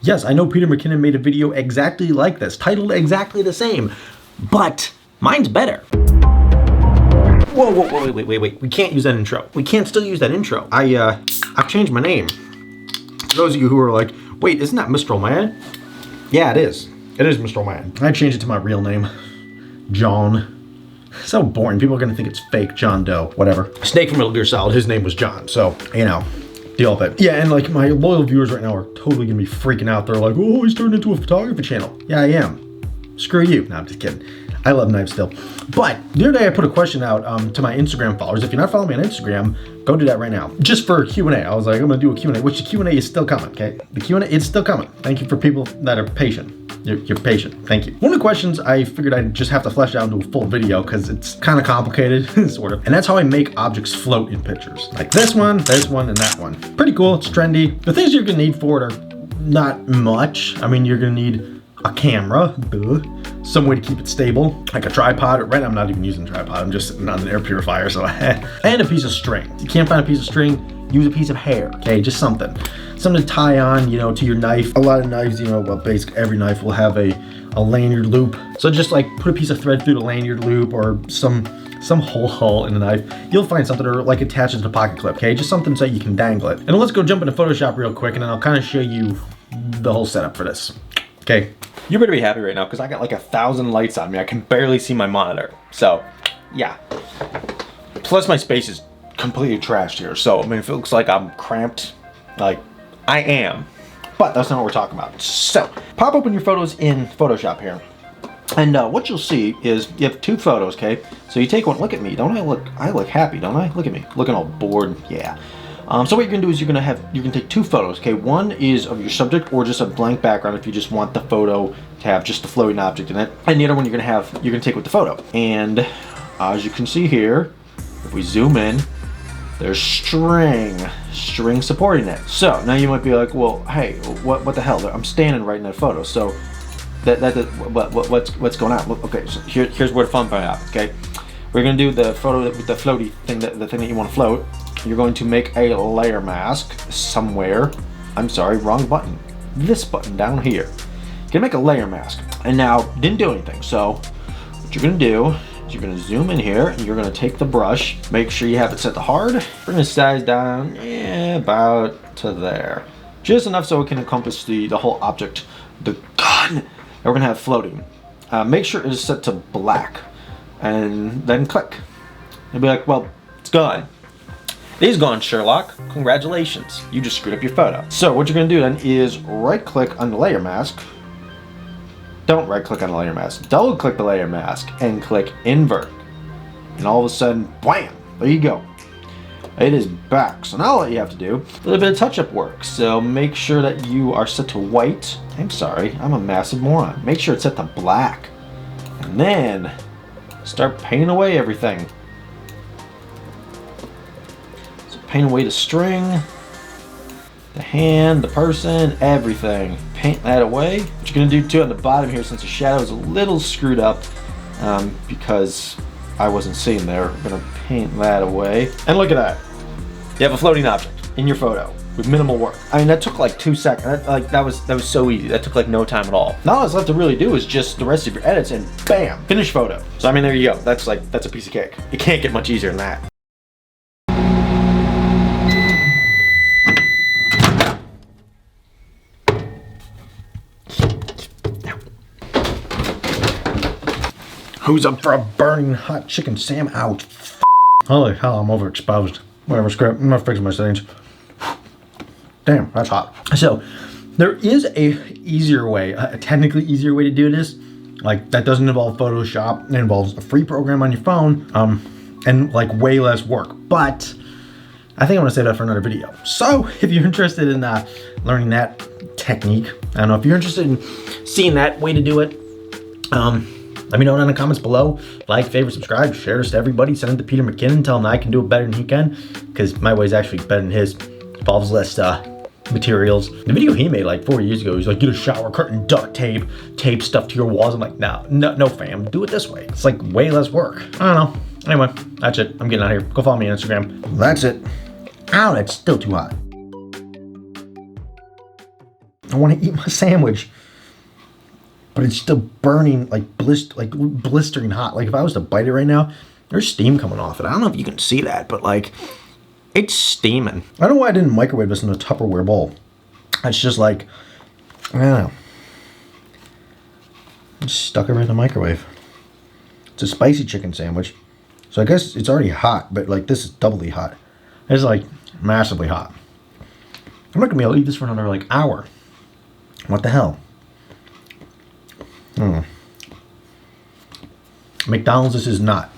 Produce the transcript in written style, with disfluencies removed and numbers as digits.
Yes, I know Peter McKinnon made a video exactly like this, titled exactly the same, but mine's better. Whoa, wait. We can't use that intro. We can't still use that intro. I've changed my name. For those of you who are like, wait, isn't that mroldman? Yeah, it is. It is mroldman. I changed it to my real name, John. So boring. People are gonna think it's fake John Doe. Whatever. Snake from Metal Gear Solid, his name was John. So, you know, deal with it. Yeah, and like my loyal viewers right now are totally gonna be freaking out. They're like, oh, he's turned into a photography channel. Yeah, I am. Screw you. No, I'm just kidding. I love knives still. But the other day I put a question out to my Instagram followers. If you're not following me on Instagram, go do that right now. Just for Q&A. I was like, I'm gonna do a Q&A, which the Q&A is still coming, okay? The Q&A is still coming. Thank you for people that are patient. You're patient. Thank you. One of the questions I figured I'd just have to flesh out into a full video because it's kind of complicated, sort of. And that's how I make objects float in pictures. Like this one, and that one. Pretty cool. It's trendy. The things you're gonna need for it are not much. I mean, you're gonna need a camera, some way to keep it stable, like a tripod. Right now I'm not even using a tripod. I'm just sitting on an air purifier, so and a piece of string. If you can't find a piece of string, use a piece of hair, okay? Just something to tie on, you know, to your knife. A lot of knives, you know, well, basically every knife will have a lanyard loop. So just like put a piece of thread through the lanyard loop or some hole in the knife. You'll find something, or like attach it to the pocket clip, okay? Just something so you can dangle it. And let's go jump into Photoshop real quick, and then I'll kind of show you the whole setup for this, okay? You better be happy right now because I got like 1,000 lights on me. I can barely see my monitor. So, yeah. Plus my space is completely trashed here. So, I mean, if it looks like I'm cramped, like I am. But that's not what we're talking about. So, pop open your photos in Photoshop here. And what you'll see is you have two photos, okay? So you take one. Look at me. Don't I look happy, don't I? Look at me. Looking all bored. Yeah. So what you're gonna do is you can take two photos, okay? One is of your subject or just a blank background if you just want the photo to have just the floating object in it. And the other one you're gonna take with the photo. And as you can see here, if we zoom in, there's string supporting it. So now you might be like, well, hey, what the hell? I'm standing right in that photo. So what's going on? Okay, so here's where the fun part happens, okay? We're gonna do the photo with the floaty thing, the thing that you want to float. You're going to make a layer mask somewhere. I'm sorry, wrong button. This button down here. You're gonna make a layer mask. And now, didn't do anything. So, what you're gonna do is you're gonna zoom in here and you're gonna take the brush, make sure you have it set to hard, bring the size down, yeah, about to there. Just enough so it can encompass the whole object, the gun that we're gonna have floating. Make sure it is set to black and then click. You'll be like, well, it's gone. It is gone, Sherlock. Congratulations. You just screwed up your photo. So what you're gonna do then is right click on the layer mask. Don't right click on the layer mask. Double click the layer mask and click invert. And all of a sudden, wham, there you go. It is back. So now what you have to do, a little bit of touch-up work. So make sure that you are set to white. I'm sorry, I'm a massive moron. Make sure it's set to black. And then start painting away everything. Paint away the string, the hand, the person, everything. Paint that away. What you're gonna do too on the bottom here, since the shadow is a little screwed up because I wasn't seeing there, we're gonna paint that away. And look at that. You have a floating object in your photo with minimal work. I mean, that took like 2 seconds. That was so easy. That took like no time at all. Now all that's left to really do is just the rest of your edits and bam, finished photo. So I mean, there you go. That's a piece of cake. It can't get much easier than that. Who's up for a burning hot chicken sandwich? Holy hell, I'm overexposed. Whatever, screw it. I'm gonna fix my settings. Damn, that's hot. So, there is a easier way, a technically easier way to do this. Like, that doesn't involve Photoshop. It involves a free program on your phone, and like way less work. But, I think I'm gonna save that for another video. So, if you're interested in learning that technique, I don't know, if you're interested in seeing that way to do it, let me know down in the comments below. Like, favorite, subscribe, share this to everybody. Send it to Peter McKinnon. Tell him I can do it better than he can. Because my way is actually better than his. Involves less materials. The video he made like 4 years ago, he's like, get a shower curtain, duct tape, tape stuff to your walls. I'm like, no fam, do it this way. It's like way less work. I don't know. Anyway, that's it. I'm getting out of here. Go follow me on Instagram. That's it. Ow, that's still too hot. I want to eat my sandwich. But it's still burning, like blistering hot. Like if I was to bite it right now, there's steam coming off it. I don't know if you can see that, but like it's steaming. I don't know why I didn't microwave this in a Tupperware bowl. It's just like, I don't know. Just stuck it right in the microwave. It's a spicy chicken sandwich. So I guess it's already hot, but like this is doubly hot. It's like massively hot. I'm not gonna be able to eat this for another like hour. What the hell? McDonald's, this is not